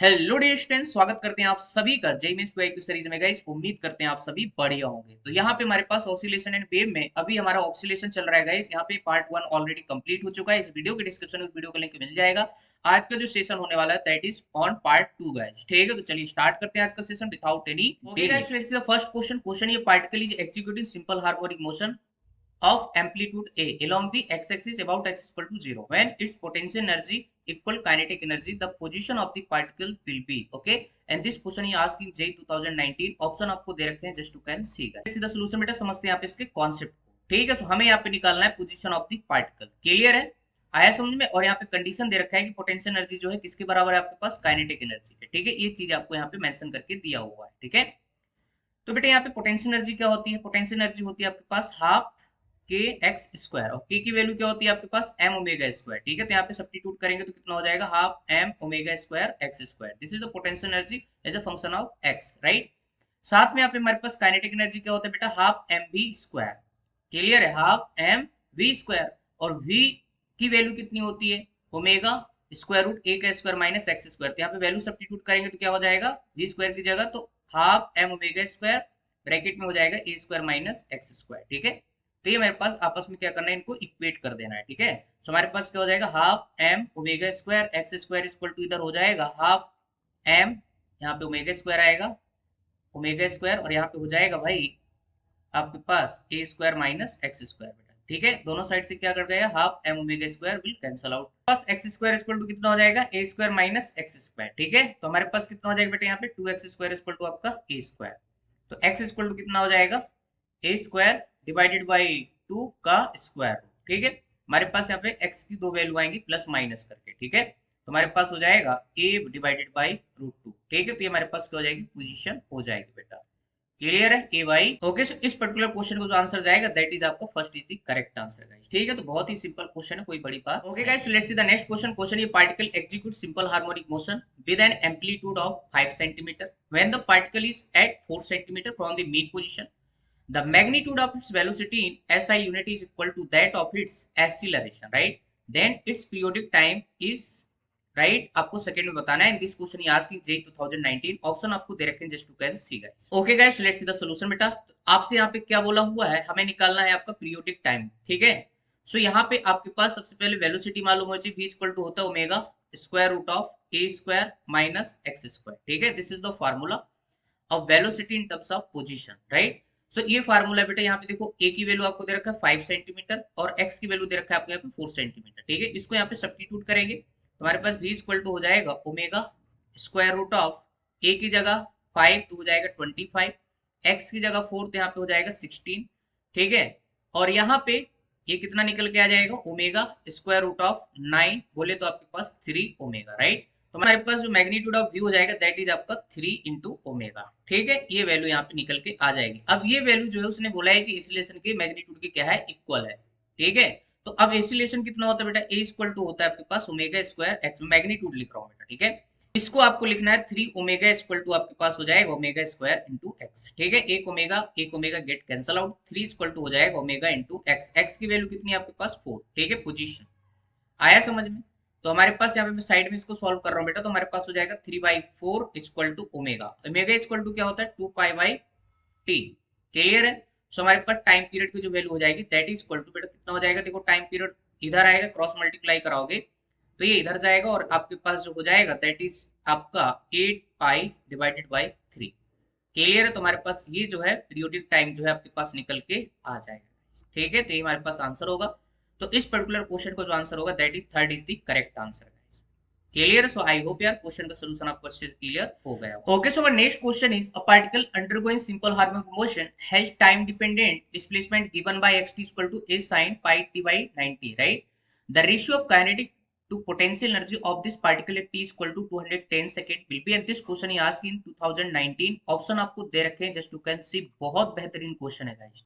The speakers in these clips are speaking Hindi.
हेलो डियर स्टूडेंट्स, स्वागत करते हैं आप सभी का जेई मेंस की सीरीज में। गाइस उम्मीद करते हैं आप सभी बढ़िया होंगे। तो यहाँ पे हमारे पास ऑसिलेशन एंड वेव में अभी हमारा ऑसिलेशन चल रहा है। गाइस यहाँ पे पार्ट 1 ऑलरेडी कंप्लीट हो चुका है। इस वीडियो के डिस्क्रिप्शन में उस वीडियो का लिंक मिल जाएगा। आज का जो सेशन होने वाला है that is on part 2 guys. ठीक है, तो चलिए स्टार्ट करते हैं आज का session without any delay. Guys let's see the first question ये particle is executing simple harmonic motion of amplitude A along the x-axis about x equal to 0 when its potential energy equal kinetic energy the position of the particle will be okay and this question he asked in JEE 2019 option आपको दे रखे हैं just to can see guys. सीधा सॉल्यूशन बेटा समझते हैं आप इसके कॉन्सेप्ट को। ठीक है, तो हमें यहाँ पे निकालना है position of the particle. Clear है, आया समझ में। और यहाँ पे कंडीशन दे रखा है कि पोटेंशियल एनर्जी जो है किसके बराबर है आपके पास, काइनेटिक एनर्जी के। ठीक है, ये चीज आपको यहाँ पे मेंशन करके दिया हुआ है। ठीक है, तो बेटा यहाँ पे पोटेंशियल एनर्जी क्या होती है, पोटेंशियल एनर्जी होती है आपके पास हाफ के एक्स स्क्वायर और के की वैल्यू क्या होती है आपके पास एम ओमेगा स्क्वायर। ठीक है, तो यहाँ पे सब्स्टिट्यूट करेंगे तो कितना हो जाएगा, half m omega square x square. This is the potential energy as a function of x, right. साथ में यहाँ पे हमारे पास काइनेटिक एनर्जी क्या होता है बेटा, half m v square. Clear है, हाफ एम वी स्क्वायर। और वी की वैल्यू कितनी होती है, ओमेगा स्क्वायर रूट ए का स्क्वायर माइनस एक्स स्क्वायर। तो यहाँ पे वैल्यू सब्स्टिट्यूट करेंगे तो क्या हो जाएगा, वी स्क्वायर की जगह तो half m omega square bracket में हो जाएगा a square minus x square. ठीक है, तो ये मेरे पास आपस में क्या करना है, इनको इक्वेट कर देना है। ठीक है, तो हमारे पास क्या हो जाएगा, half m omega square x square equal to इधर हो जाएगा हाफ एम, यहाँ पे ओमेगा स्क्वायर आएगा ओमेगा स्क्वायर, और यहाँ पे हो जाएगा भाई आपके पास ए स्क्वायर माइनस एक्स स्क्वायर बेटा। ठीक है, दोनों साइड से क्या कर जाएगा, half m omega square will cancel out. पास एक्स स्क्वायर इक्वल टू कितना हो जाएगा, a square minus x square. ठीक है, तो हमारे पास कितना हो जाएगा बेटा, यहाँ पे 2x स्क्वायर इक्वल टू आपका ए स्क्वायर। तो x इक्वल टू कितना हो जाएगा, ए स्क्वायर डिवाइडेड बाई 2 का स्क्वायर। ठीक है, हमारे पास यहाँ पे x की दो वैल्यू आएंगी प्लस माइनस करके। ठीक है, तो हमारे पास हो जाएगा a डिवाइडेड बाई रूट 2। ठीक है, तो ये हमारे पास क्या हो जाएगी, पोजीशन हो जाएगी बेटा। क्लियर है ए वाई। ओके, सो इस पर्टिकुलर क्वेश्चन को जो आंसर जाएगा दैट इज आपका first is the correct answer guys. ठीक है, तो बहुत ही सिंपल क्वेश्चन है, कोई बड़ी बात। Okay guys, let's see the next question. Question ये particle execute simple harmonic motion with an amplitude of 5 centimetre when the particle is at 4 centimetre from the mean position. The magnitude of its velocity in SI unit is equal to that of its acceleration, right? Then its periodic time is, right? आपको सेकंड में बताना है। दिस क्वेश्चन आज की JEE 2019 ऑप्शन आपको दे रखे हैं just to can see guys. Okay guys, let's see the solution बेटा। आपसे यहाँ पे क्या बोला हुआ है, हमें निकालना है आपका पीरियोडिक टाइम। ठीक है, सो यहाँ पे आपके पास सबसे पहले वेलोसिटी मालूम हो चाहिए, v इक्वल टू होता है omega square root of A square minus x square. ठीक है, this is the formula of velocity in terms of position, right. So ये फार्मूला बेटा, यहाँ पे देखो ए की वैल्यू आपको दे रखा है 5 सेंटीमीटर और एक्स की वैल्यू दे रखा है आपको यहाँ पे 4 सेंटीमीटर। ठीक है, इसको यहाँ पे सब्स्टिट्यूट करेंगे तो हमारे पास v इक्वल टू हो जाएगा ओमेगा स्क्वायर रूट ऑफ ए की जगह 5 तो हो जाएगा 25, एक्स की जगह 4 तो यहाँ पे हो जाएगा 16। ठीक है, और यहाँ पे ये कितना निकल के आ जाएगा, ओमेगा स्क्वायर रूट ऑफ 9 बोले तो आपके पास 3 ओमेगा, राइट। तो हमारे पास जो मैग्नीट्यूड ऑफ व्यू हो जाएगा दैट इज आपका 3 इंटू ओमेगा। ठीक है, ये वैल्यू यहाँ पे निकल के आ जाएगी। अब ये वैल्यू जो है उसने बोला है कि एसिलेशन के मैग्नीट्यूड के क्या है, इक्वल है। ठीक है, तो अब एसिलेशन कितना होता है बेटा, ए इक्वल टू होता है आपके पास ओमेगा स्क्वायर एक्स, मैग्नीट्यूड लिख रहा हूँ बेटा। ठीक है, इसको आपको लिखना है 3 ओमेगा इक्वल टू आपके पास हो जाएगा ओमेगा स्क्वायर इंटू एक्स। ठीक है, एक omega get cancel out, 3 equal to हो जाएगा ओमेगा इंटू एक्स। एक्स की वैल्यू कितनी है आपके पास 4। ठीक है, पोजीशन आया समझ में। तो हमारे पास यहाँ पे मैं साइड में इसको सॉल्व कर रहा हूँ बेटा, तो हमारे पास हो जाएगा 3/4 equal to omega. Omega equal to क्या होता है 2π/t। क्लियर है, सो हमारे पास टाइम पीरियड की जो वैल्यू हो जाएगी दैट इज इक्वल टू बेटा कितना हो जाएगा, देखो टाइम पीरियड इधर आएगा, क्रॉस मल्टीप्लाई कराओगे तो ये इधर जाएगा और आपके पास जो हो जाएगा दैट इज आपका 8π डिवाइडेड बाई 3। क्लियर है, तो हमारे पास ये जो है पीरियोडिक टाइम जो है आपके पास निकल के आ जाएगा। ठीक है, तो ये हमारे पास आंसर होगा। तो इस पर्टिकुलर क्वेश्चन को जो आंसर होगा that is third is the correct answer. Clear, so I hope यार क्वेश्चन का सॉल्यूशन आपको अच्छे से क्लियर हो गया। Okay, so next question is a particle undergoing simple harmonic motion has time dependent displacement given by xt equal to a sin pi t by 90, right. The ratio of kinetic to potential energy of this particle at t equal to 210 second will be, and this question is asked in 2019 option आपको दे रखे हैं जस्ट टू कैन सी। बहुत बेहतरीन क्वेश्चन है गाइस।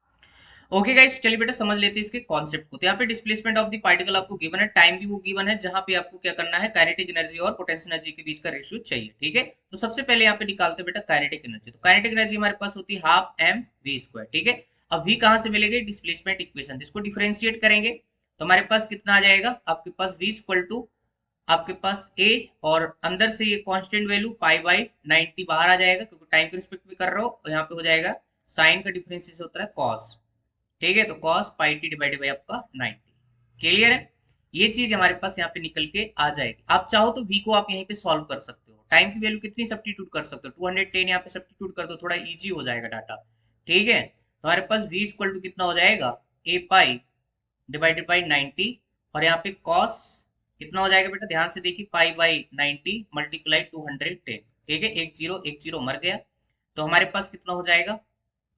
ओके गाइस, चलिए बेटा समझ लेते हैं इसके कॉन्सेप्ट को। तो यहाँ पे डिस्प्लेसमेंट ऑफ द पार्टिकल आपको गिवन है, टाइम भी वो गिवन है, जहां पे आपको क्या करना है, काइनेटिक एनर्जी और पोटेंशियल एनर्जी के बीच का रेशियो चाहिए। ठीक है, तो सबसे पहले यहाँ पे निकालते हैं बेटा काइनेटिक एनर्जी। तो काइनेटिक एनर्जी हमारे पास होती है हाफ एम वी स्क्वायर। ठीक है, अब वी कहां से मिलेगी, डिस्प्लेसमेंट इक्वेशन, इसको डिफरेंशिएट करेंगे तो हमारे पास कितना आ जाएगा आपके पास v इक्वल टू आपके पास a, और अंदर से ये कांस्टेंट वैल्यू पाई बाई 90 बाहर आ जाएगा, क्योंकि टाइम के रिस्पेक्ट में कर रहे हो, और यहाँ पे हो जाएगा साइन का डिफरेंस होता है cos। ठीक है, तो cos pi t divided by आपका 90। क्लियर है? ये चीज हमारे पास यहाँ पे निकल के आ जाएगी। आप चाहो तो v को आप यहीं पे सॉल्व कर सकते हो। टाइम की वैल्यू कितनी सब्स्टिट्यूट कर सकते हो, 210 यहाँ पे सब्स्टिट्यूट कर दो, थोड़ा इजी हो जाएगा डाटा। ठीक है, तो हमारे पास v इक्वल टू कितना हो जाएगा, a पाई डिवाइडेड बाई 90, और यहाँ पे cos कितना हो जाएगा बेटा, ध्यान से देखिए, पाई बाई 90 मल्टीप्लाई 210। ठीक है, एक जीरो मर गया, तो हमारे पास कितना हो जाएगा,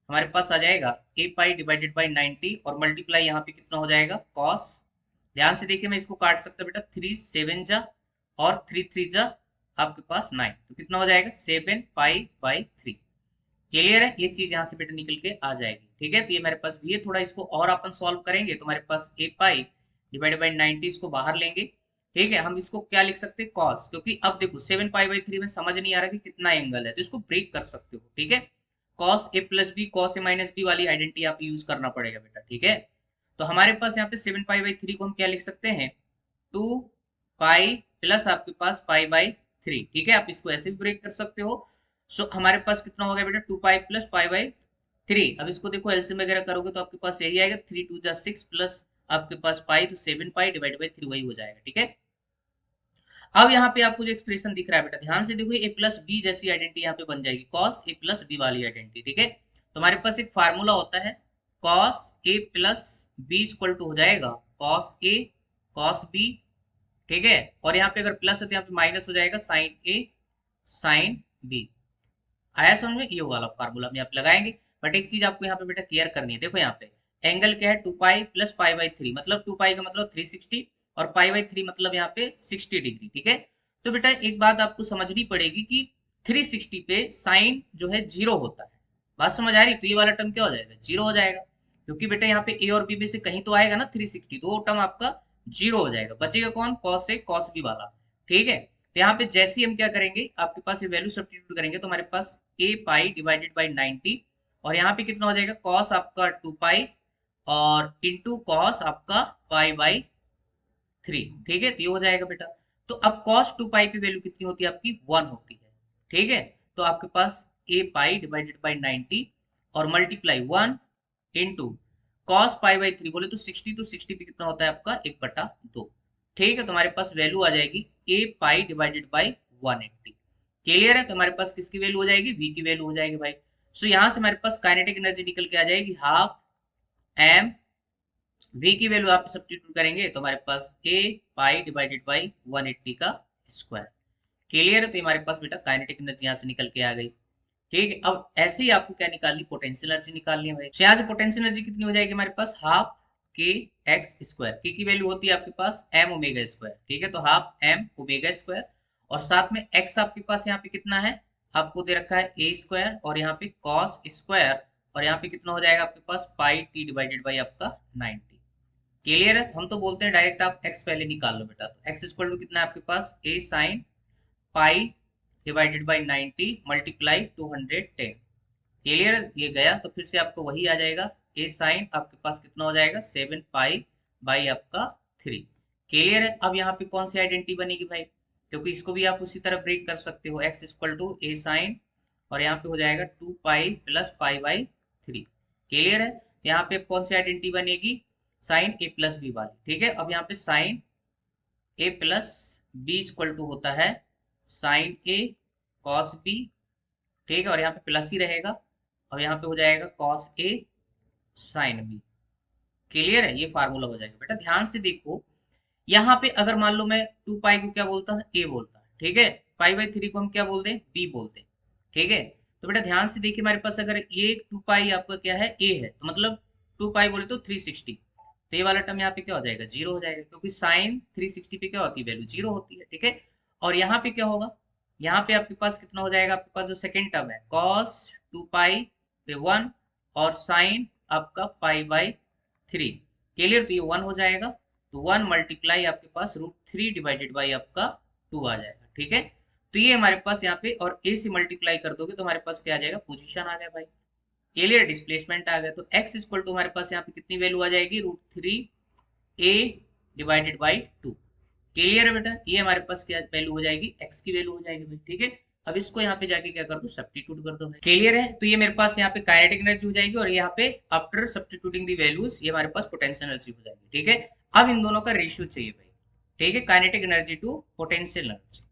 हमारे पास आ जाएगा a पाई डिवाइडेड बाई 90, और मल्टीप्लाई यहाँ पे कितना हो जाएगा cos। ध्यान से देखिए, मैं इसको काट सकता बेटा, 3 7 जा और 3 3 जा आपके पास 9, तो कितना हो जाएगा 7 पाई बाई 3। क्लियर है? ये चीज यहाँ से बेटा निकल के आ जाएगी। ठीक है, तो ये मेरे पास भी है, थोड़ा इसको और अपन सॉल्व करेंगे तो हमारे पास a पाई डिवाइडेड बाई 90 इसको बाहर लेंगे। ठीक है, हम इसको क्या लिख सकते हैं, cos, क्योंकि अब देखो 7 पाई बाई 3 में समझ नहीं आ रहा कि कितना एंगल है, तो इसको ब्रेक कर सकते हो। ठीक है, cos a plus b cos a minus b वाली आइडेंटिटी आप यूज करना पड़ेगा बेटा। ठीक है, तो हमारे पास यहाँ पे 7 पाई बाई 3 को हम क्या लिख सकते हैं, 2 पाई प्लस आपके पास पाई बाई 3। ठीक है, आप इसको ऐसे भी ब्रेक कर सकते हो। सो हमारे पास कितना हो गया बेटा, 2 पाई प्लस पाई बाई 3। अब इसको देखो एलसीएम वगैरह करोगे तो आपके पास यही आएगा, 3 2 जा 6 प्लस आपके पास पाई, तो 7 पाई डिवाइड बाई 3 वही हो जाएगा। ठीक है, अब यहाँ पे आपको जो एक्सप्रेशन दिख रहा है बेटा, ध्यान से देखो, ए प्लस बी जैसी आइडेंटिटी यहाँ पे बन जाएगी, कॉस ए प्लस बी वाली आइडेंटिटी। ठीक है, तो हमारे पास एक फार्मूला होता है, cos a plus b equal to हो जाएगा कॉस ए कॉस बी। ठीक है, और यहाँ पे अगर प्लस है तो यहाँ पे माइनस हो जाएगा साइन ए साइन बी। आया समझ में? ये वाला फार्मूला हम यहाँ पे लगाएंगे। बट एक चीज आपको यहाँ पे बेटा क्लियर करनी है, देखो यहाँ पे एंगल क्या है, 2 पाई प्लस पाई बाई 3, मतलब 2 पाई का मतलब 360, और पाई बाई 3 मतलब यहाँ पे 60 डिग्री। ठीक है, तो बेटा एक बात आपको समझनी पड़ेगी कि 360 पे साइन जो है जीरो होता है। बात समझ आ रही? तो ये वाला टर्म क्या हो जाएगा, जीरो हो जाएगा, क्योंकि बेटा यहाँ पे ए और बी में से कहीं तो आएगा ना 360, दो टर्म आपका जीरो हो जाएगा, बचेगा कौन, कॉस ए कॉस बी वाला। ठीक है, तो यहाँ पे जैसे ही हम क्या करेंगे, आपके पास ये वैल्यू सब्स्टिट्यूट करेंगे तो हमारे पास a पाई डिवाइडेड बाई 90, और यहाँ पे कितना हो जाएगा, cos आपका 2 पाई और इंटू कॉस आपका पाई बाई 3। ठीक है, तो ये हो जाएगा बेटा। तो अब cos 2 पाई की वैल्यू कितनी होती है आपकी, 1 होती है। ठीक है, तो आपके पास a पाई डिवाइडेड बाई 90 और multiply 1 into cos pi by 3 बोले तो 60, तो 60 पे कितना होता है आपका 1/2। ठीक है, तो हमारे पास वैल्यू आ जाएगी a pi divided by 180। Clear है? तो हमारे पास किसकी वैल्यू हो जाएगी, v की वैल्यू हो जाएगी भाई। सो यहाँ से हमारे पास काइनेटिक एनर्जी निकल के आ जाएगी हाफ m, v की वैल्यू आप सब्स्टिट्यूट करेंगे तो हमारे पास a पाई डिवाइडेड बाई 180 का स्क्वायर। क्लियर है? तो हमारे पास बेटा काइनेटिक एनर्जी यहाँ से निकल के आ गई। ठीक है, अब ऐसे ही आपको क्या निकालनी, पोटेंशियल एनर्जी निकालनी है भाई। तो यहाँ से पोटेंशियल एनर्जी कितनी हो जाएगी हमारे पास, हाफ के एक्स स्क्वायर, के की वैल्यू होती है आपके पास एम ओमेगा स्क्वायर। ठीक है, तो हाफ एम ओमेगा स्क्वायर, और साथ में एक्स आपके पास यहाँ पे कितना है, आपको दे रखा है ए स्क्वायर, और यहाँ पे कॉस स्क्वायर, और यहाँ पे कितना हो जाएगा आपके पास पाई टी डिवाइडेड बाई आपका 90। क्लियर है? तो हम तो बोलते हैं डायरेक्ट आप एक्स पहले निकाल लो बेटा, तो एक्स इक्वल टू कितना है आपके पास, A sine pi divided by 90 multiply 210। Clear है? ये गया तो फिर से आपको वही आ जाएगा, ए साइन आपके पास कितना हो जाएगा 7 पाई बाई आपका 3। क्लियर है? अब यहाँ पे कौन सी आइडेंटिटी बनेगी भाई, क्योंकि इसको भी आप उसी तरह ब्रेक कर सकते हो, x equal to a sine, और यहाँ पे हो जाएगा 2 pi plus pi by 3। Clear है? तो यहाँ पे कौन सी आइडेंटिटी बनेगी, साइन ए प्लस बी वाली। ठीक है, अब यहाँ पे sine a plus b equal to होता है साइन ए कॉस बी। ठीक है, और यहाँ पे प्लस ही रहेगा, और यहाँ पे हो जाएगा cos A sine B. Clear है? ये फार्मूला हो जाएगा बेटा। ध्यान से देखो, यहाँ पे अगर मान लो मैं 2 पाई को क्या बोलता है, ए बोलता है। ठीक है, पाई बाई 3 को हम क्या बोलते हैं, बी बोलते हैं। ठीक है, तो बेटा ध्यान से देखिए, हमारे पास अगर ये 2 पाई आपका क्या है, ए है, तो मतलब 2 पाई बोले तो 360, तो ये वाला टर्म यहाँ पे क्या हो जाएगा, जीरो हो जाएगा, क्योंकि साइन 360 पे क्या होती है, वैल्यू जीरो होती है। ठीक है, और यहाँ पे क्या होगा, यहाँ पे आपके पास कितना हो जाएगा, आपके पास जो सेकेंड टर्म है cos 2 पाई पे 1, और साइन आपका पाई बाई 3। क्लियर? तो ये 1 हो जाएगा, तो 1 मल्टीप्लाई आपके पास √3 डिवाइडेड बाई आपका 2 आ जाएगा। ठीक है, तो ये हमारे पास यहाँ पे, और ए से मल्टीप्लाई कर दोगे तो हमारे पास क्या आ जाएगा, पोजीशन आ गया भाई। क्लियर? डिस्प्लेसमेंट आ गया, तो x इक्वल टू हमारे पास यहाँ पे कितनी वैल्यू आ जाएगी, √3 a डिवाइडेड बाई 2। क्लियर है बेटा, ये हमारे पास क्या वैल्यू हो जाएगी, एक्स की वैल्यू हो जाएगी भाई, ठीक है। अब इसको यहाँ पे जाके क्या कर दो, सब्स्टिट्यूट कर दो भाई। क्लियर है, तो ये मेरे पास यहाँ पे काइनेटिक एनर्जी हो जाएगी, और यहाँ पे आफ्टर सब्स्टिट्यूटिंग दी वैल्यूज ये हमारे पास पोटेंशियल एनर्जी हो जाएगी, ठीक है। अब इन दोनों का रेशियो चाहिए भाई, ठीक है, kinetic energy to potential energy,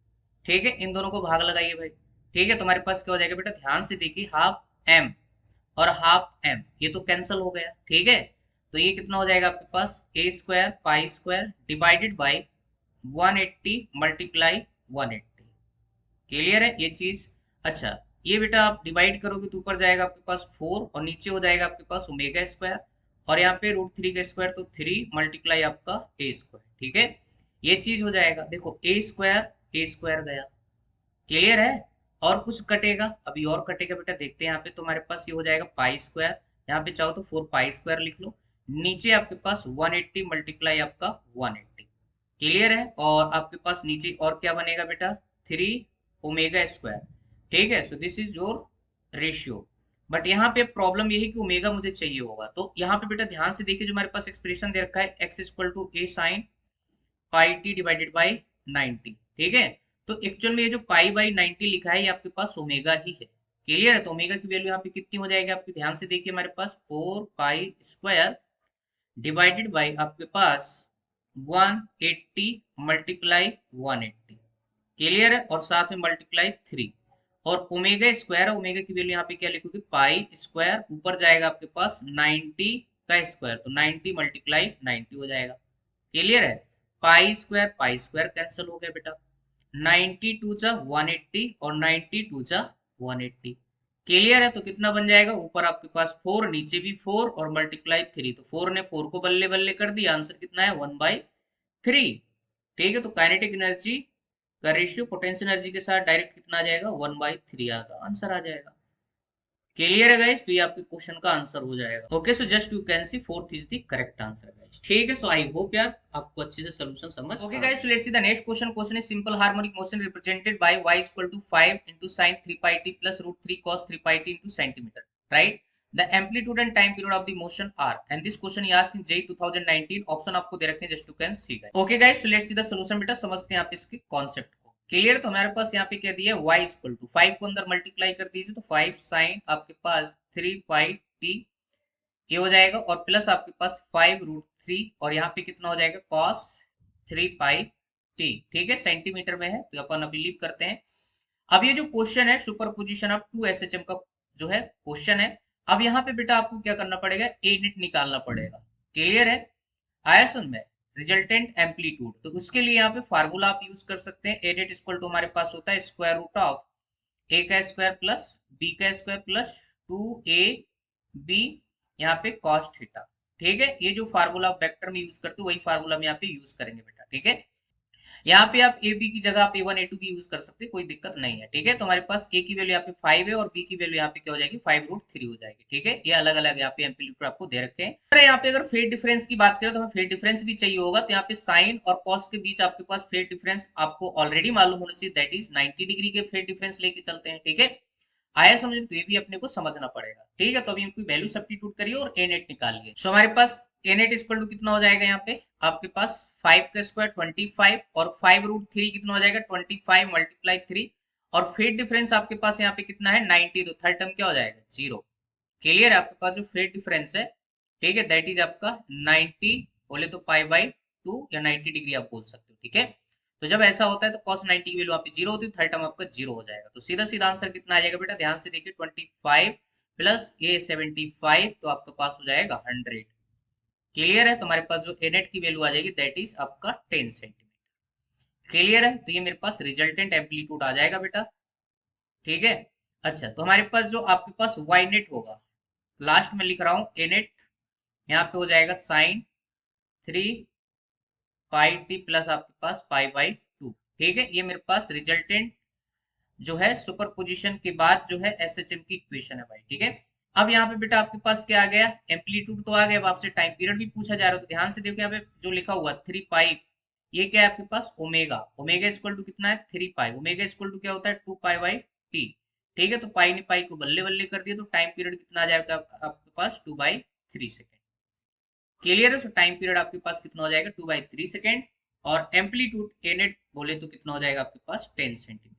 ठीक है। इन दोनों को भाग लगाइए भाई, ठीक है। तो हमारे पास क्या हो जाएगा बेटा, ध्यान से देखिए, हाफ एम और हाफ एम ये तो कैंसिल हो गया, ठीक है। तो ये कितना हो जाएगा आपके पास, ए square pi square divided by 180 multiply 180। Clear है ये चीज। अच्छा, ये बेटा आप डिवाइड करोगे तो ऊपर जाएगा आपके पास 4 और नीचे हो जाएगा आपके पास ओमेगा स्क्वायर, और यहाँ पे √3 का स्क्वायर तो 3 मल्टीप्लाई आपका ए स्क्वायर, ठीक है। ये चीज हो जाएगा, देखो ए स्क्वायर गया, क्लियर है। और कुछ कटेगा, अभी और कटेगा बेटा, देखते हैं यहाँ पे। तो हमारे पास ये हो जाएगा पाई स्क्वायर, यहाँ पे चाहो तो 4 पाई स्क्वायर लिख लो, नीचे आपके पास 180 मल्टीप्लाई आपका 180, क्लियर है। और आपके पास नीचे और क्या बनेगा बेटा, 3 ओमेगा स्क्वायर, ठीक है। So this is your ratio. But यहाँ पे प्रॉब्लम ये है कि ओमेगा मुझे चाहिए होगा, तो यहाँ पे बेटा ध्यान से देखिए, जो हमारे पास एक्सप्रेशन दे रखा है, x equal to a sine pi t divided by 90, ठीक है। तो एक्चुअल में ये जो पाई बाई 90 लिखा है, ये आपके पास ओमेगा ही है, क्लियर है। तो ओमेगा की वैल्यू यहाँ पे कितनी हो जाएगी आपके, ध्यान से देखिए, हमारे पास 4 पाई स्क्वायर डिवाइडेड बाई आपके पास 180 मल्टीप्लाई 180, क्लियर है। और साथ में मल्टीप्लाई 3, और ओमेगा स्क्वायर है, ओमेगा की वैल्यू यहाँ पे क्या लिखोगे, पाई स्क्वायर, ऊपर जाएगा आपके पास 90 का स्क्वायर, तो 90 मल्टीप्लाई 90 हो जाएगा, क्लियर है। पाई स्क्वायर कैंसिल हो गया बेटा, 90 टू जा 180 और 90 टू जा 180, क्लियर है। तो कितना बन जाएगा, ऊपर आपके पास 4, नीचे भी 4 और मल्टीप्लाई 3, तो 4 ने 4 को बल्ले बल्ले कर दिया, आंसर कितना है 1/3, ठीक है। तो काइनेटिक एनर्जी का रेशियो पोटेंशियल एनर्जी के साथ डायरेक्ट कितना आ जाएगा, 1/3 आंसर आ जाएगा, क्लियर है गाइस। तो ये आपके क्वेश्चन का आंसर हो जाएगा। Okay, so just you can C fourth is the correct answer guys, ठीक है। सो आई होप यार आपको अच्छे से सॉल्यूशन समझ। Okay guys, so let's see the next question. Question is simple harmonic motion represented by y equal to 5 into sin 3 pi t plus √3 cos 3 pi t into centimeter, right? The amplitude and time period of the motion are, and this question he asked in JEE 2019. Option आपको दे रखे हैं, just you can see guys. Okay guys, so let's see the solution बेटा, समझते हैं आप इसके कॉन्सेप्ट को, क्लियर। तो हमारे पास यहाँ पे क्या दिया है, y इक्वल टू 5 को अंदर मल्टीप्लाई कर दीजिए, तो 5 साइन आपके पास 3 पाई टी ये हो जाएगा, और प्लस आपके पास 5√3, और यहाँ पे कितना हो जाएगा, cos 3 पाई टी, ठीक है, सेंटीमीटर में है, तो अपन अभी लीव करते हैं। अब ये जो क्वेश्चन है, सुपरपोजिशन ऑफ 2 SHM का जो है क्वेश्चन है। अब यहाँ पे बेटा आपको क्या करना पड़ेगा, ए नेट निकालना पड़ेगा, क्लियर है। आया समझ में, रिजल्टेंट एम्पलीट्यूड, तो उसके लिए यहाँ पे फार्मूला आप यूज कर सकते हैं। ए नेट इक्वल टू हमारे पास होता है स्क्वायर रूट ऑफ ए का स्क्वायर प्लस बी का स्क्वायर प्लस 2ab यहाँ पे cos थीटा, ठीक है। ये जो फार्मूला आप वेक्टर में यूज करते हो, वही फार्मूला हम यहाँ पे यूज करेंगे बेटा, ठीक है। यहाँ पे आप ए बी की जगह आप A1 A2 भी यूज कर सकते हैं, कोई दिक्कत नहीं है, ठीक है। तो हमारे पास ए की वैल्यू यहाँ पे 5 है, और बी की वैल्यू यहाँ पे क्या हो जाएगी, 5√3 हो जाएगी, ठीक है। ये अलग अलग यहाँ पे एम्पलीट्यूड आपको दे रखे हैं। अगर यहाँ पे अगर फेज डिफरेंस की बात करें, तो हमें फेज डिफरेंस भी चाहिए होगा, तो यहाँ पे साइन और कॉस के बीच आपके पास फेज डिफरेंस आपको ऑलरेडी मालूम होना चाहिए, दैट इज 90 डिग्री के फेज डिफरेंस लेके चलते हैं, ठीक है। आया समझ में, तो ये भी अपने को समझना पड़ेगा, ठीक है। तो अभी इनकी वैल्यू सब्स्टिट्यूट करिए और ए नेट निकालिए। सो हमारे पास ए नेट इक्वल टू कितना हो जाएगा, यहाँ पे आपके पास 5 का स्क्वायर 25, और 5√3 कितना हो जाएगा, 25 मल्टीप्लाई 3, और फेज डिफरेंस आपके पास यहाँ पे कितना है 90, तो थर्ड टर्म क्या हो जाएगा 0, क्लियर है। आपके पास जो फेज डिफरेंस है, ठीक है, दैट इज आपका 90, बोले तो π/2 या 90 डिग्री आप बोल सकते हो, ठीक है। तो जब ऐसा होता है तो cos 90 की वैल्यू आपकी 0 होती है, थर्ड टर्म आपका 0 हो जाएगा। तो सीधा सीधा आंसर कितना आ जाएगा बेटा, ध्यान से देखिए, 25 प्लस ये 75, तो आपके पास हो जाएगा 100, क्लियर है। तो हमारे पास जो ए नेट की वैल्यू आ जाएगी, दैट इज आपका 10 सेंटीमीटर, क्लियर है। तो ये मेरे पास रिजल्टेंट एम्पलीट्यूड आ जाएगा बेटा, ठीक है। अच्छा, तो हमारे पास जो आपके पास वाई नेट होगा, लास्ट में लिख रहा हूँ ए नेट, यहाँ पे हो जाएगा साइन 3 पाई टी प्लस आपके पास π/2, ठीक है। ये मेरे पास रिजल्टेंट जो है सुपरपोजिशन के बाद जो है एसएचएम की इक्वेशन है भाई, ठीक है। अब यहाँ पे बेटा आपके पास क्या आ गया, एम्पलीट्यूड तो आ गया, अब आपसे टाइम पीरियड भी पूछा जा रहा है, तो ध्यान से देखो यहाँ पे जो लिखा हुआ 3 पाई, ये क्या है आपके पास ओमेगा, ओमेगा इक्वल टू कितना है 3 पाई, ओमेगा इक्वल टू क्या होता है 2π/t, ठीक है। तो पाई ने पाई को बल्ले बल्ले कर दिया, तो टाइम पीरियड कितना आ जाएगा आपके पास 2/3 सेकेंड, क्लियर है। तो टाइम पीरियड आपके पास कितना हो जाएगा 2/3 सेकेंड, और एम्पलीट्यूड ए नेट बोले तो कितना हो जाएगा आपके पास 10 सेंटीमीटर।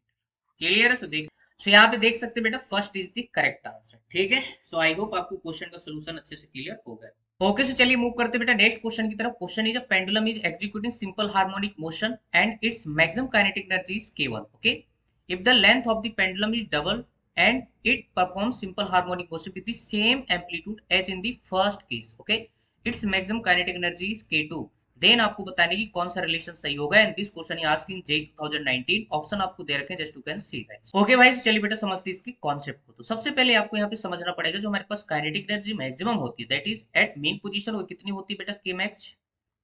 क्लियर है? तो देख, सो यहाँ पे देख सकते हैं बेटा first is the correct answer. ठीक है, सो आई होप आपको क्वेश्चन का सोल्यूशन अच्छे से क्लियर हो गया। ओके, सो चलिए मूव करते हैं बेटा नेक्स्ट क्वेश्चन की तरफ। Question is a pendulum is executing simple harmonic motion and its maximum kinetic energy is k1। Okay, if the length of the pendulum is double and it performs simple harmonic motion with the same amplitude as in the first case, okay, its maximum kinetic energy is k2, then आपको बताने की कौन सा रिलेशन सही होगा। And this question asking JEE 2019, option आपको दे रखे हैं just you can see guys. Okay भाई, तो चलिए बेटा समझते हैं इसके कॉन्सेप्ट को। तो सबसे पहले आपको यहाँ पे समझना पड़ेगा जो हमारे पास काइनेटिक एनर्जी मैक्सिमम होती है that is at mean position, वो कितनी होती है बेटा, के मैक्स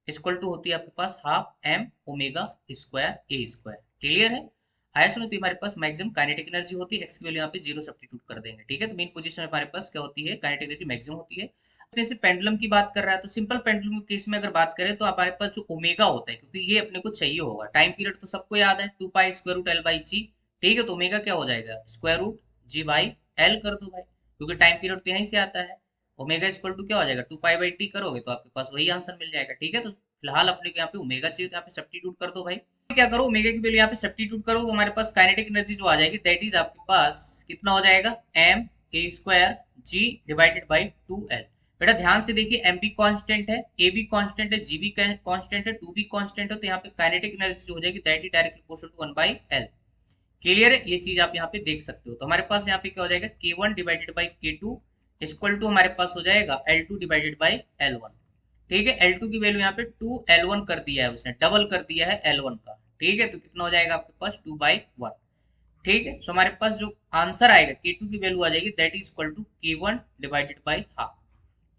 इक्वल टू होती है आपके पास हाफ एम ओमेगा स्क्वायर ए स्क्वायर। क्लियर है? आया सुनो, तो हमारे पास मैक्सिमम काइनेटिक एनर्जी होती है, एक्स की वैल्यू यहाँ पे 0 सब्स्टिट्यूट कर देंगे। ठीक है, तो मेन पोजीशन में हमारे पास क्या होती है, काइनेटिक एनर्जी मैक्सिमम होती है। अपने से पेंडुलम की बात कर रहा है तो सिंपल पेंडुलम के केस में अगर बात करें तो हमारे पास जो ओमेगा होता है, क्योंकि ये अपने को चाहिए होगा, टाइम पीरियड तो सबको याद है 2 pi square root L by G. ठीक है, तो ओमेगा क्या हो जाएगा, square root G by L कर दो भाई, क्योंकि टाइम पीरियड तो यहीं से आता है। ओमेगा इक्वल टू क्या हो जाएगा, 2 पाई बाई टी करोगे तो आपके पास वही आंसर मिल जाएगा। ठीक है, तो फिलहाल अपने को यहाँ पे ओमेगा चाहिए तो यहाँ पे सब्स्टिट्यूट कर दो भाई। क्या करो, ओमेगा की वैल्यू यहाँ पे सब्स्टिट्यूट करो तो हमारे पास काइनेटिक एनर्जी जो आ जाएगी दैट इज आपके पास कितना हो जाएगा, m a square g divided by 2 l. बेटा ध्यान से देखिए, एम भी कांस्टेंट है, ए भी कांस्टेंट है, जी भी कांस्टेंट है, 2 भी कांस्टेंट है, तो यहाँ पे काइनेटिक एनर्जी हो जाएगी that is directly proportional to 1 by l. Clear है? ये चीज आप यहाँ पे देख सकते हो। तो हमारे पास यहाँ पे क्या हो जाएगा, k1 divided by k2 equal to हमारे पास हो जाएगा L2 डिवाइडेड बाई L1। ठीक है, L2 की वैल्यू यहाँ पे 2L1 कर दिया है उसने, डबल कर दिया है L1 का। ठीक है, तो कितना हो जाएगा आपके पास 2/1। ठीक है, सो हमारे पास जो आंसर आएगा k2 की वैल्यू आ जाएगी that is equal to k1 divided by half.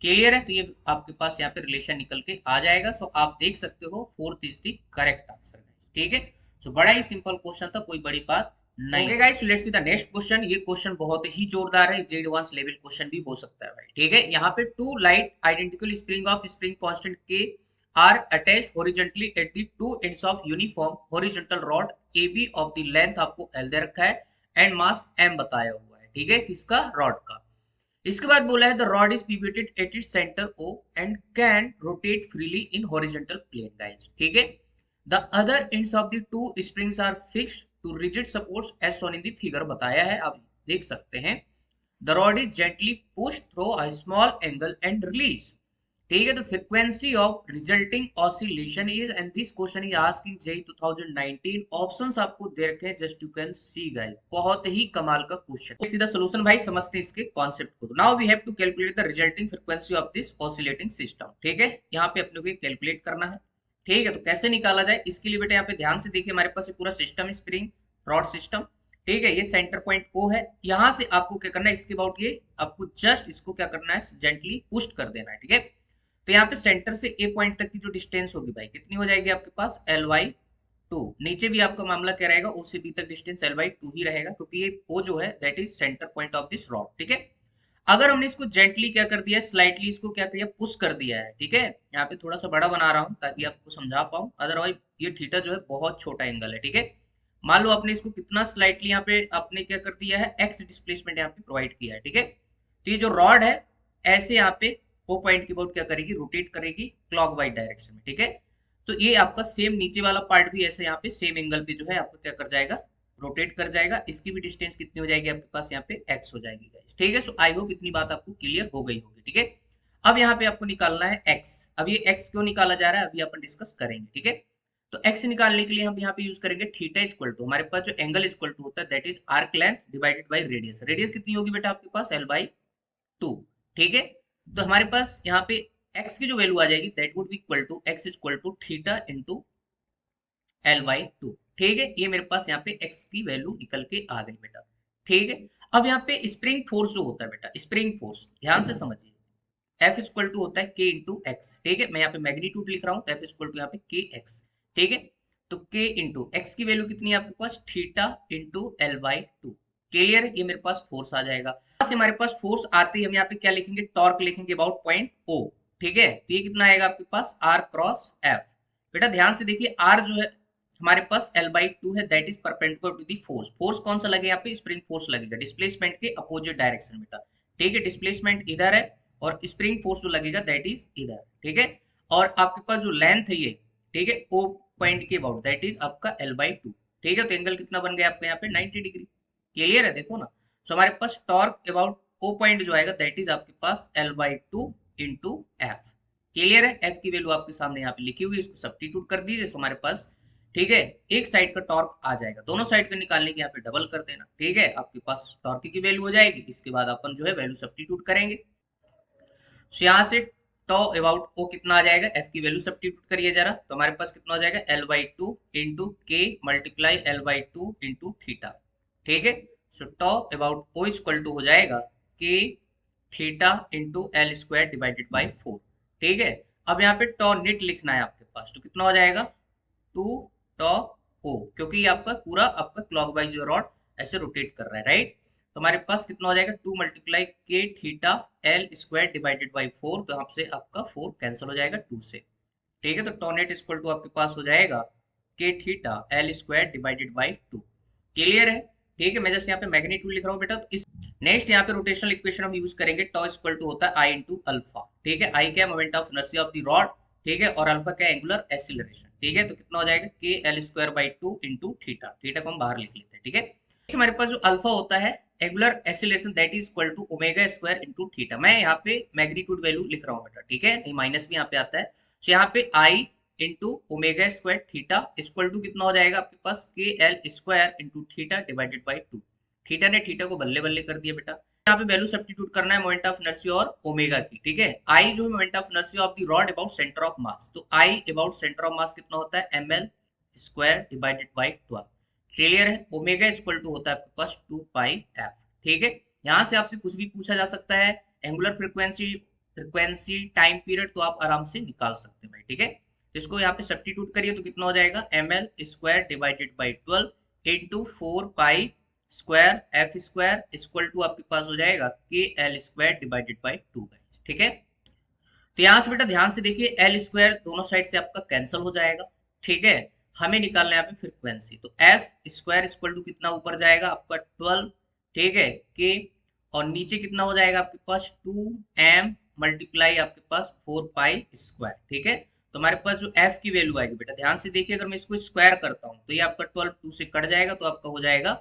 Clear है? तो ये आपके पास यहाँ पे रिलेशन निकल के आ जाएगा। सो आप देख सकते हो fourth is the correct answer. ठीक है, सो बड़ा ही सिंपल क्वेश्चन था, कोई बड़ी बात नहीं। Okay guys, let's see the next question. ये क्वेश्चन बहुत ही जोरदार है, जे एडवांस लेवल क्वेश्चन भी हो सकता है भाई। ठीक है, यहाँ पे two light identical spring of spring constant K are attached horizontally at the two ends of uniform horizontal rod A B of the length आपको एल दे रखा है एंड मास एम बताया हुआ है। ठीक है, किसका, रॉड का। इसके बाद बोला है the rod is pivoted at its centre O and can rotate freely in horizontal plane guys. ठीक है, the other ends of the two springs are fixed to rigid supports as shown in the figure बताया है, आप देख सकते हैं। The rod is gently push through a small angle and release. ठीक है, तो frequency of resulting oscillation is, and this question is asking JEE 2019, options आपको दे रखे हैं just you can see guys. बहुत ही कमाल का क्वेश्चन। सीधा सॉल्यूशन भाई समझते हैं इसके कॉन्सेप्ट को। Now we have to calculate the resulting frequency of this oscillating system. ठीक है, यहाँ पे अपने को कैलकुलेट करना है। ठीक है, तो कैसे निकाला जाए इसके लिए बेटा यहाँ पे ध्यान से देखिए, हमारे पास पूरा सिस्टम स्प्रिंग रॉड सिस्टम। ठीक है, ये सेंटर पॉइंट ओ है, यहाँ से आपको क्या करना है, इसके अबाउट ये आपको जस्ट इसको क्या करना है, जेंटली पुश कर देना है। ठीक है, तो यहाँ पे सेंटर से ए पॉइंट तक की जो डिस्टेंस होगी भाई कितनी हो जाएगी आपके पास, L/2। नीचे भी आपका मामला क्या रहेगा, ओ से बी तक डिस्टेंस L/2 ही रहेगा, क्योंकि ये ओ जो है that is centre point of this rod. ठीक है, अगर हमने इसको जेंटली क्या कर दिया, स्लाइटली इसको क्या किया, पुश कर दिया है। ठीक है, यहाँ पे थोड़ा सा बड़ा बना रहा हूँ ताकि आपको समझा पाऊँ, अदरवाइज ये थीटा जो है बहुत छोटा एंगल है। ठीक है, मान लो आपने इसको कितना स्लाइटली यहाँ पे आपने क्या कर दिया है, एक्स डिस्प्लेसमेंट यहाँ पे प्रोवाइड किया है। ठीक है, तो ये जो रॉड है ऐसे यहाँ पे वो पॉइंट की अबाउट क्या करेगी, रोटेट करेगी क्लॉकवाइज डायरेक्शन में। ठीक है, तो ये आपका सेम नीचे वाला पार्ट भी ऐसे यहाँ पे सेम एंगल पे जो है आपको क्या कर जाएगा, रोटेट कर जाएगा। इसकी भी डिस्टेंस कितनी हो जाएगी आपके पास यहाँ पे x हो जाएगी गाइस। ठीक है, सो आई होप इतनी बात आपको क्लियर हो गई होगी। ठीक है, अब यहाँ पे आपको निकालना है x। अब ये x क्यों निकाला जा रहा है अभी अपन डिस्कस करेंगे। ठीक है, तो x निकालने के लिए हम यहाँ पे यूज करेंगे थीटा इक्वल टू, हमारे पास जो एंगल इक्वल टू होता है that is arc length divided by radius. Radius कितनी होगी बेटा आपके पास, L/2। ठीक है, तो हमारे पास यहाँ पे x की जो वैल्यू आ जाएगी that would be equal to x equal to theta into L/2। ठीक है, ये मेरे पास यहाँ पे x की वैल्यू निकल के आ गई बेटा। ठीक है, अब यहाँ पे स्प्रिंग फोर्स जो होता है बेटा, स्प्रिंग फोर्स ध्यान से समझिए, F इक्वल टू होता है K इंटू एक्स। ठीक है, मैं यहाँ पे मैग्नीट्यूड लिख रहा हूँ, F इक्वल टू यहाँ पे KX। ठीक है, तो K इंटू एक्स की वैल्यू कितनी है आपके पास, थीटा इंटू L/2। क्लियर है, ये मेरे पास फोर्स आ जाएगा। से हमारे पास फोर्स आते ही हम यहाँ पे क्या लिखेंगे, टॉर्क लिखेंगे अबाउट पॉइंट O। ठीक है, तो ये कितना आएगा आपके पास, R क्रॉस F। बेटा ध्यान से देखिए, R जो है हमारे पास L/2 है that is perpendicular to the force. Force कौन सा लगेगा यहाँ पे, स्प्रिंग फोर्स लगेगा डिस्प्लेसमेंट के अपोजिट डायरेक्शन बेटा। ठीक है, डिस्प्लेसमेंट इधर है और स्प्रिंग फोर्स जो लगेगा दैट इज इधर। ठीक है, और आपके पास जो लेंथ है ये, ठीक है, वो पॉइंट के अबाउट, दैट इज आपका L/2। ठीक है, तो एंगल कितना बन गया आपका यहाँ पे 90 डिग्री। क्लियर है, देखो ना। सो हमारे पास टॉर्क अबाउट ओ पॉइंट जो आएगा दैट इज आपके पास L/2 इंटू एफ। क्लियर है, एफ की वैल्यू आपके सामने यहाँ पे लिखी हुई है, इसको सब्स्टिट्यूट कर दीजिए तो हमारे पास, ठीक है, एक साइड का टॉर्क आ जाएगा। दोनों साइड का निकालने के यहाँ पे डबल कर देना। ठीक है, आपके पास टॉर्क की वैल्यू हो जाएगी, इसके बाद अपन जो है वैल्यू सब्स्टिट्यूट करेंगे। तो यहाँ से टॉ अबाउट ओ कितना आ जाएगा, एफ की वैल्यू सब्स्टिट्यूट करिए जरा, तो हमारे पास कितना हो जाएगा L/2 इंटू के मल्टीप्लाई L/2 इंटू थीटा। ठीक है, सो टॉ अबाउट ओ इक्वल टू हो जाएगा के theta into L square divided by 4। ठीक है, अब यहाँ पे टॉ नेट लिखना है आपके पास, तो कितना हो जाएगा 2 टॉ ओ, क्योंकि ये आपका पूरा आपका क्लॉकवाइज जो रॉड ऐसे रोटेट कर रहा है, राइट। तो हमारे पास कितना हो जाएगा 2 मल्टीप्लाई के theta L square divided by 4, तो यहाँ से आपका 4 कैंसिल हो जाएगा 2 से। ठीक है, तो टॉनेट इक्वल टू आपके पास हो जाएगा के theta L square divided by 2। Clear है। ठीक है, मैं जैसे यहाँ पे मैग्नीट्यूड लिख रहा हूँ बेटा, तो इस नेक्स्ट यहाँ पे रोटेशनल इक्वेशन हम यूज करेंगे, टॉ इक्वल टू होता है आई इंटू अल्फा। ठीक है, आई क्या moment of inertia of the rod, ठीक है, और अल्फा क्या एंगुलर एक्सीलरेशन। ठीक है, तो कितना हो जाएगा के L square by 2 into theta, theta को हम बाहर लिख लेते हैं। ठीक है, हमारे पास जो अल्फा होता है angular acceleration that is equal to omega square into theta. मैं यहाँ पे मैग्नीट्यूड वैल्यू लिख रहा हूँ बेटा, ठीक है, नहीं माइनस भी यहाँ पे आता है। तो यहाँ पे I into omega square theta equal to कितना हो जाएगा आपके पास K L square into theta divided by 2। Theta ने थीटा को बल्ले बल्ले कर दिया बेटा। यहाँ पे वैल्यू सब्स्टिट्यूट करना है मोमेंट ऑफ इनर्शिया और ओमेगा की। ठीक है, आई जो है moment of inertia of the rod about centre of mass, तो I about centre of mass कितना होता है ml square divided by 12। Clear है, ओमेगा इक्वल टू होता है आपके पास 2 पाई एफ। ठीक है, यहाँ से आपसे कुछ भी पूछा जा सकता है, angular frequency, frequency, time period, तो आप आराम से निकाल सकते हैं भाई। ठीक है, तो इसको यहाँ पे सब्स्टिट्यूट करिए तो कितना हो जाएगा ml square divided by 12 into 4 pi square f square equal to आपके पास हो जाएगा के एल स्क्वायर डिवाइडेड बाई 2। ठीक है, तो यहाँ से बेटा ध्यान से देखिए, एल स्क्वायर दोनों साइड से आपका कैंसिल हो जाएगा। ठीक है, हमें निकालना है यहाँ पे फ्रीक्वेंसी, तो एफ स्क्वायर इक्वल टू कितना ऊपर जाएगा आपका 12। ठीक है, के और नीचे कितना हो जाएगा आपके पास 2m मल्टीप्लाई आपके पास 4 पाई स्क्वायर। ठीक है, तो हमारे पास जो एफ की वैल्यू आएगी बेटा, ध्यान से देखिए, अगर मैं इसको स्क्वायर करता हूँ तो ये आपका 12 2 से कट जाएगा, तो आपका हो जाएगा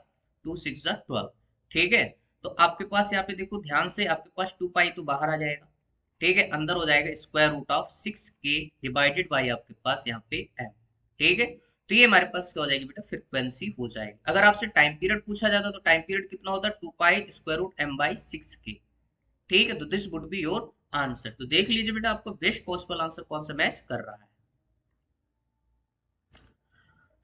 2 6 12। ठीक है, तो आपके पास यहाँ पे देखो ध्यान से, आपके पास 2 पाई तो बाहर आ जाएगा। ठीक है, अंदर हो जाएगा square root of 6k divided by आपके पास यहाँ पे m। ठीक है, तो ये हमारे पास क्या हो जाएगी बेटा, फ्रीक्वेंसी हो जाएगी। अगर आपसे टाइम पीरियड पूछा जाता तो टाइम पीरियड कितना होता है 2 pi square root m by 6k। ठीक है, तो this would be your answer. तो देख लीजिए बेटा आपको बेस्ट पॉसिबल आंसर कौन सा मैच कर रहा है।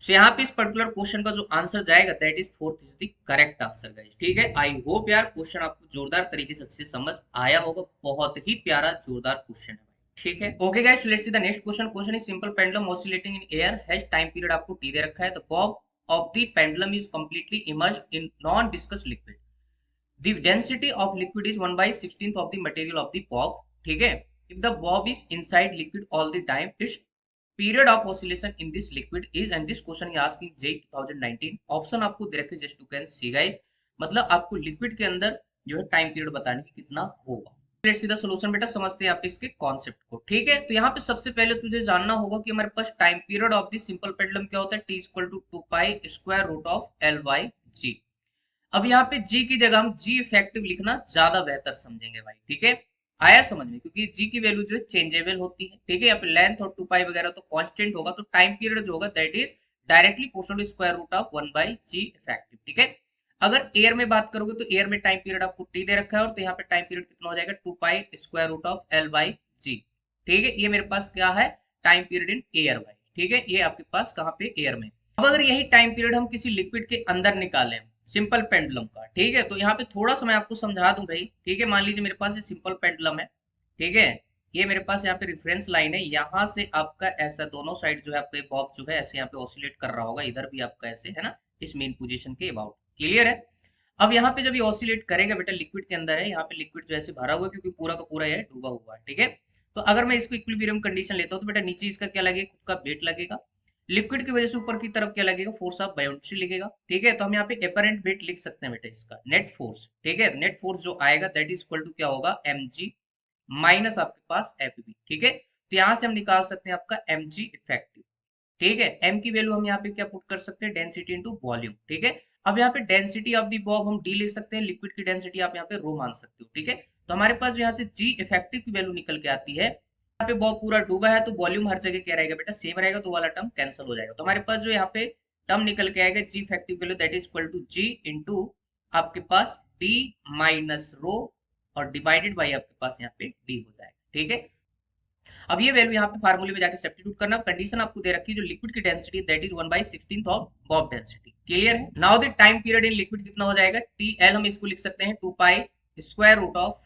तो यहाँ पे इस पर्टिकुलर क्वेश्चन का जो आंसर जाएगा that is fourth is the correct answer guys. ठीक है, आई होप यार क्वेश्चन आपको जोरदार तरीके से अच्छे समझ आया होगा, बहुत ही प्यारा जोरदार क्वेश्चन है भाई। ठीक है, okay guys, let's see the next question. Question is simple pendulum oscillating in air has time period आपको टी दे रखा है। The Bob of the pendulum is completely emerged in non discuss liquid. The density of liquid is 1/16 of the material of the bob. ठीक है, if the bob is inside liquid all the time, its period of oscillation in this liquid is, and this question is asking JEE 2019। Option आपको दे रखे just to can see guys, मतलब आपको लिक्विड के अंदर जो है टाइम पीरियड बताने की कितना होगा। लेट्स सी द सॉल्यूशन बेटा, समझते हैं आप इसके कॉन्सेप्ट को। ठीक है, तो यहाँ पे सबसे पहले तुझे जानना होगा कि हमारे पास time period of the simple pendulum क्या होता है, t equal to 2 pi square root of l by g। अब यहाँ पे जी की जगह हम जी इफेक्टिव लिखना ज्यादा बेहतर समझेंगे भाई। ठीक है, आया समझ में, क्योंकि जी की वैल्यू जो है चेंजेबल होती है। ठीक है, यहाँ पे लेंथ और 2 पाई वगैरह तो कांस्टेंट होगा, तो टाइम पीरियड जो होगा that is directly proportional to square root of 1 by g effective. ठीक है, अगर एयर में बात करोगे तो एयर में टाइम पीरियड आपको टी दे रखा है, और तो यहाँ पे टाइम पीरियड कितना हो जाएगा 2 pi square root of L by G. ठीक है, ये मेरे पास क्या है टाइम पीरियड इन एयर भाई। ठीक है, ये आपके पास कहाँ पे एयर में। अब अगर यही टाइम पीरियड हम किसी लिक्विड के अंदर निकालें सिंपल पेंडुलम का, ठीक है, तो यहाँ पे थोड़ा सा मैं आपको समझा दूं भाई। ठीक है, मान लीजिए मेरे पास ये सिंपल पेंडुलम है। ठीक है, ये मेरे पास यहाँ पे रेफरेंस लाइन है, यहाँ से आपका ऐसा दोनों साइड जो है आपका बॉब जो है ऐसे यहाँ पे ऑसिलेट कर रहा होगा, इधर भी आपका ऐसे है ना, इस मेन पोजीशन के अबाउट। क्लियर है, अब यहाँ पे जब ये ऑसिलेट करेगा बेटा, लिक्विड के अंदर है, यहाँ पे लिक्विड जो ऐसे भरा हुआ है क्योंकि पूरा का पूरा ये डूबा हुआ है। ठीक है, तो अगर मैं इसको इक्विलिब्रियम कंडीशन लेता हूँ तो बेटा नीचे इसका क्या लगेगा, खुद का वेट लगेगा, लिक्विड की वजह से ऊपर की तरफ क्या लगेगा, फोर्स ऑफ बायोमेट्री लगेगा। ठीक है, तो हम यहाँ पे एपरेंट वेट लिख सकते हैं बेटा इसका नेट फोर्स। ठीक है, नेट फोर्स जो आएगा दैट इज इक्वल टू क्या होगा mg माइनस आपके पास fb। ठीक है, तो यहाँ से हम निकाल सकते हैं आपका mg इफेक्टिव। ठीक है। एम की वैल्यू हम यहाँ पे क्या पुट कर सकते हैं, डेंसिटी इंटू वॉल्यूम। ठीक है, अब यहाँ पे डेंसिटी ऑफ दी बॉब हम डी ले सकते हैं, लिक्विड की डेंसिटी आप यहाँ पे रो मान सकते हो। ठीक है, तो हमारे पास जो यहाँ से जी इफेक्टिव की वैल्यू निकल के आती है, यहाँ पे बॉब पूरा डूबा है तो वॉल्यूम हर जगह क्या रहेगा बेटा, सेम रहेगा, तो वाला टर्म कैंसिल हो जाएगा। तो हमारे पास जो यहाँ पे टर्म निकल के आएगा G effective value that is equal to G into आपके पास डी माइनस रो और डिवाइडेड बाई आपके पास यहाँ पे डी हो जाएगा। ठीक है, अब ये वैल्यू यहाँ पे फार्मूले में जाके सब्स्टिट्यूट करना। कंडीशन आपको दे रखी है जो लिक्विड की density that is 1/16 of bob density. Clear है। Now the time period in liquid कितना हो जाएगा, टी एल हम इसको लिख सकते हैं 2 pi square root of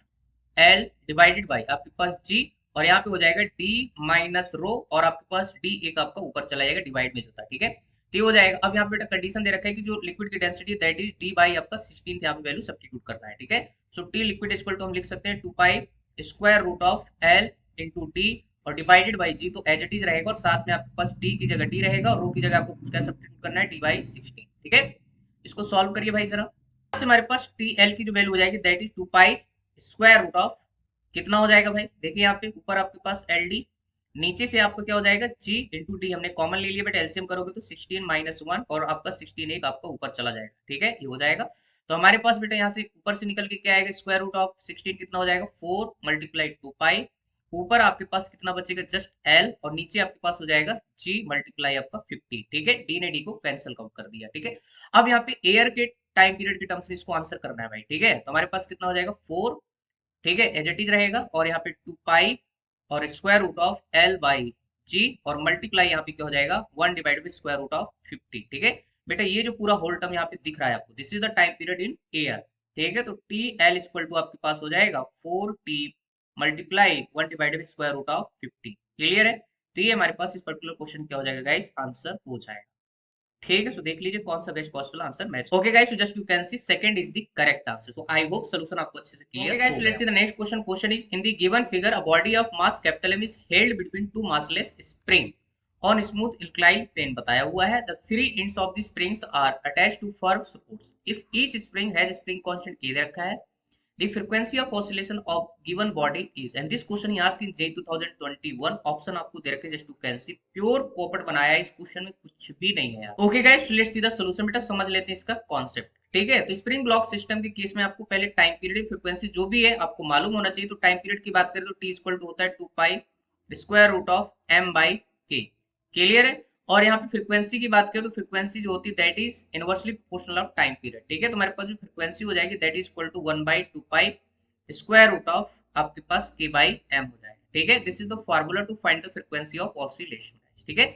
l divided by आपके पास जी, और यहाँ पे हो जाएगा डी माइनस रो और आपके पास डी एक आपका ऊपर चला जाएगा डिवाइड में जो था। ठीक है, टी हो जाएगा। अब यहाँ पे बेटा कंडीशन दे रखा है कि जो लिक्विड की density that is D by आपका 16 यहाँ पे वैल्यू सब्स्टिट्यूट करना है। ठीक है, so t liquid equal to हम लिख सकते हैं 2 pi square root of l into d और डिवाइडेड बाई जी, तो एज इट इज रहेगा और साथ में आपके पास डी की जगह डी रहेगा और रो की जगह आपको क्या सब्स्टिट्यूट करना है, डी बाई 16। ठीक है, इसको सॉल्व करिए भाई जरा। हमारे पास टी एल की जो वैल्यू हो जाएगी that is 2 pi square root of कितना हो जाएगा भाई, देखिए यहाँ पे ऊपर आपके पास एल डी, नीचे से आपको क्या हो जाएगा जी इंटू डी, हमने कॉमन ले लिया बट एलसीएम करोगे तो 16 माइनस 1 और आपका 16 एक आपका ऊपर चला जाएगा। ठीक है, ये हो जाएगा। तो हमारे पास बेटा यहाँ से ऊपर से निकल के क्या आएगा, स्क्वायर रूट ऑफ 16 कितना हो जाएगा 4 मल्टीप्लाई 2 पाई, ऊपर आपके पास कितना बचेगा जस्ट एल और नीचे आपके पास हो जाएगा जी मल्टीप्लाई आपका 50। ठीक है, डी ने डी को कैंसिल आउट कर दिया। ठीक है, अब यहाँ पे एयर के टाइम पीरियड के टर्म्स में इसको आंसर करना है भाई। ठीक है, तो हमारे पास कितना हो जाएगा 4, ठीक है, एज इट इज रहेगा और यहाँ पे 2 पाई और square root of L by G और मल्टीप्लाई यहाँ पे क्या हो जाएगा 1 divide by square root of 50। ठीक है बेटा, ये जो पूरा होल टर्म यहाँ पे दिख रहा है आपको, this is the time period in air. ठीक है, तो टी एल इक्वल टू आपके पास हो जाएगा 4t multiply 1 divide by square root of 50। Clear है, तो ये हमारे पास इस पर्टिकुलर क्वेश्चन क्या हो जाएगा गाइस, आंसर हो जाएगा। ठीक है, सो देख लीजिए कौन सा best possible answer match. Okay guys, so just you can see second is the correct answer. So I hope solution आपको अच्छे से clear. Okay guys, let's see the next question. Question is in the given figure a body of mass capital M is held between two massless spring on smooth inclined plane बताया हुआ है। The three ends of the springs are attached to firm supports if each spring has spring constant के दे रखा है। The frequency of oscillation of given body is, and this question he asked in J 2021 option आपको दे रखे जस्ट टू कैंसी, प्योर पोपट बनाया है, इस क्वेश्चन में कुछ भी नहीं है यार। Okay guys, let's see the solution. बेटा समझ लेते हैं इसका कॉन्सेप्ट। ठीक है, तो स्प्रिंग ब्लॉक सिस्टम के केस में आपको पहले टाइम पीरियड फ्रीक्वेंसी जो भी है आपको मालूम होना चाहिए। तो टाइम पीरियड की बात करें तो टी इक्वल टू होता है 2 pi square root of m by K. Clear है, और यहाँ पे फ्रीक्वेंसी की बात करें तो फ्रीक्वेंसी जो होती है that is inversely proportional of time period. ठीक है, तो हमारे पास जो फ्रीक्वेंसी हो जाएगी that is equal to 1/2 pi square root of आपके पास के बाई एम हो जाएगा। ठीक है, this is the formula to find the frequency of oscillation. ठीक है,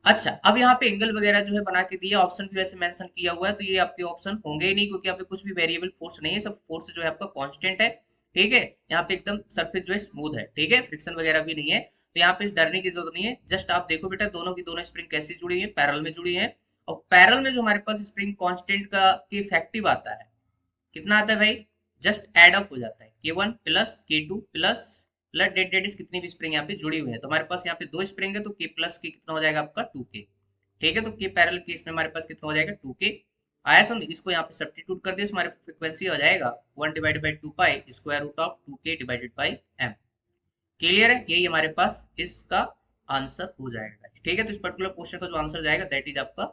अच्छा अब यहाँ पे एंगल वगैरह जो है बना के दिया, ऑप्शन भी वैसे मेंशन किया हुआ है, तो ये आपके ऑप्शन होंगे ही नहीं क्योंकि यहाँ पे कुछ भी वेरिएबल फोर्स नहीं है, सब फोर्स जो है आपका कांस्टेंट है। ठीक है, यहाँ पे एकदम सरफेस जो है स्मूथ है। ठीक है, फ्रिक्शन वगैरह भी नहीं है, तो यहाँ पे डरने की जरूरत नहीं है। जस्ट आप देखो बेटा दोनों की दोनों स्प्रिंग कैसे जुड़ी है, पैरेलल में जुड़ी है, और पैरेलल में जो हमारे पास स्प्रिंग कांस्टेंट का के इफेक्टिव आता है कितना आता है भाई, जस्ट एड अप हो जाता है K1 plus K2 plus plus debt कितनी भी स्प्रिंग यहाँ पे जुड़ी हुई है। तो हमारे पास यहाँ पे दो स्प्रिंग है तो K प्लस के कितना हो जाएगा आपका 2K। ठीक है, तो K पैरेलल केस में हमारे पास कितना हो जाएगा 2K आया समझ। इसको यहाँ पे सब्स्टिट्यूट कर दिया, हमारे फ्रीक्वेंसी हो जाएगा 1 divided by 2 pi square root of 2K divided by m। Clear है, यही हमारे पास इसका आंसर हो जाएगा। ठीक है, तो इस पर्टिकुलर क्वेश्चन का जो आंसर जाएगा दैट इज आपका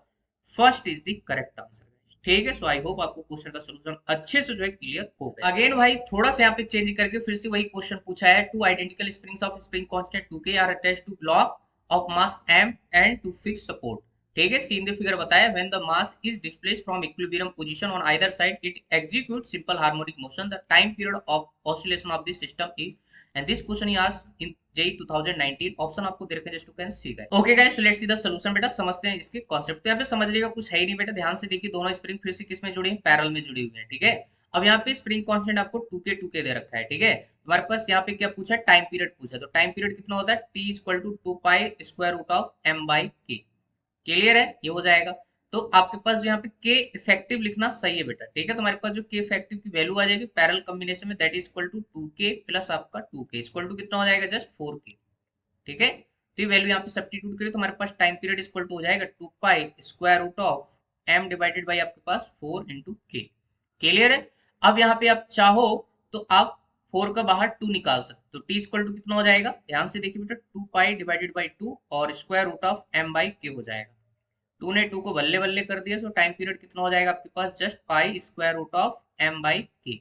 first is the correct answer. ठीक है, सो आई होप आपको क्वेश्चन का सॉल्यूशन अच्छे से जो है क्लियर हो गया। अगेन भाई थोड़ा सा यहाँ पे चेंज करके फिर से वही क्वेश्चन पूछा है। Two identical springs of spring constant 2K are attached to block of mass m and to fix support. ठीक है, सीन द फिगर बताया when the mass is displaced from equilibrium position on either side it execute simple harmonic motion. The time period of oscillation of this system is, and this question he asked in JEE 2019 option आपको दे रखे हैं just to can see guys. Okay guys, let's see the solution. बेटा समझते हैं इसके कॉन्सेप्ट। तो यहाँ पे समझ लीजिएगा कुछ है ही नहीं बेटा, ध्यान से देखिए दोनों स्प्रिंग फिर से किस में जुड़ी हैं, पैरेलल में जुड़ी हुई है। ठीक है, अब यहाँ पे स्प्रिंग कांस्टेंट आपको 2K दे रखा है। ठीक है, हमारे पास यहाँ पे क्या पूछा है, टाइम पीरियड पूछा है। तो टाइम पीरियड कितना होता है T equal to 2 pi square root of m by K. Clear है, ये हो जाएगा। तो आपके पास जो यहाँ पे के इफेक्टिव लिखना सही है बेटा। ठीक है, तो हमारे पास जो के इफेक्टिव की वैल्यू आ जाएगी पैरेलल कॉम्बिनेशन में that is equal to 2K plus आपका 2K इक्वल टू कितना हो जाएगा जस्ट 4K। ठीक है, तो ये वैल्यू यहाँ पे सब्स्टिट्यूट करें तो हमारे पास टाइम पीरियड इक्वल टू हो जाएगा 2 pi square root of m divided by आपके पास 4 इंटू के। क्लियर है, अब यहाँ पे आप चाहो तो आप 4 का बाहर 2 निकाल सकते हो। t इक्वल टू कितना हो जाएगा, ध्यान से देखिए बेटा, 2 पाई डिवाइडेड बाई 2 और square root of m by K हो जाएगा। 2 ने 2 को बल्ले बल्ले कर दिया, तो टाइम पीरियड कितना हो जाएगा आपके पास, just pi square root of m by K.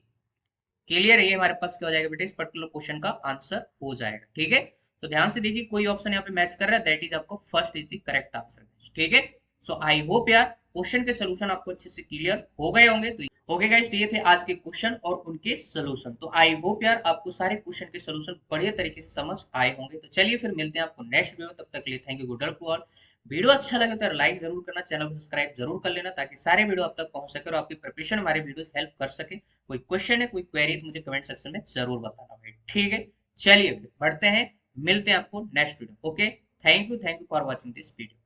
Clear है, ये हमारे पास क्या हो जाएगा बेटा, इस पर्टिकुलर क्वेश्चन का आंसर हो जाएगा। ठीक है, तो ध्यान से देखिए कोई ऑप्शन यहाँ पे मैच कर रहा है, दैट इज आपको first is the correct answer. ठीक है, सो आई होप यार क्वेश्चन के सोल्यूशन आपको अच्छे से क्लियर हो गए होंगे। तो ओके गाइस, तो ये थे आज के क्वेश्चन और उनके सोल्यूशन। तो आई होप यार आपको सारे क्वेश्चन के सोल्यूशन बढ़िया तरीके से समझ आए होंगे। तो चलिए फिर मिलते हैं आपको नेक्स्ट वीडियो में, तब तक के लिए thank you, good luck to all. Video अच्छा लगे तो लाइक जरूर करना, चैनल को सब्सक्राइब जरूर कर लेना, ताकि सारे वीडियो आप तक पहुंच सके और आपकी प्रिपरेशन हमारे वीडियो हेल्प कर सके। कोई क्वेश्चन है, कोई क्वेरी, तो मुझे कमेंट सेक्शन में जरूर बताना भाई। ठीक है, चलिए फिर बढ़ते हैं, मिलते हैं आपको next video. Okay, thank you for watching this video.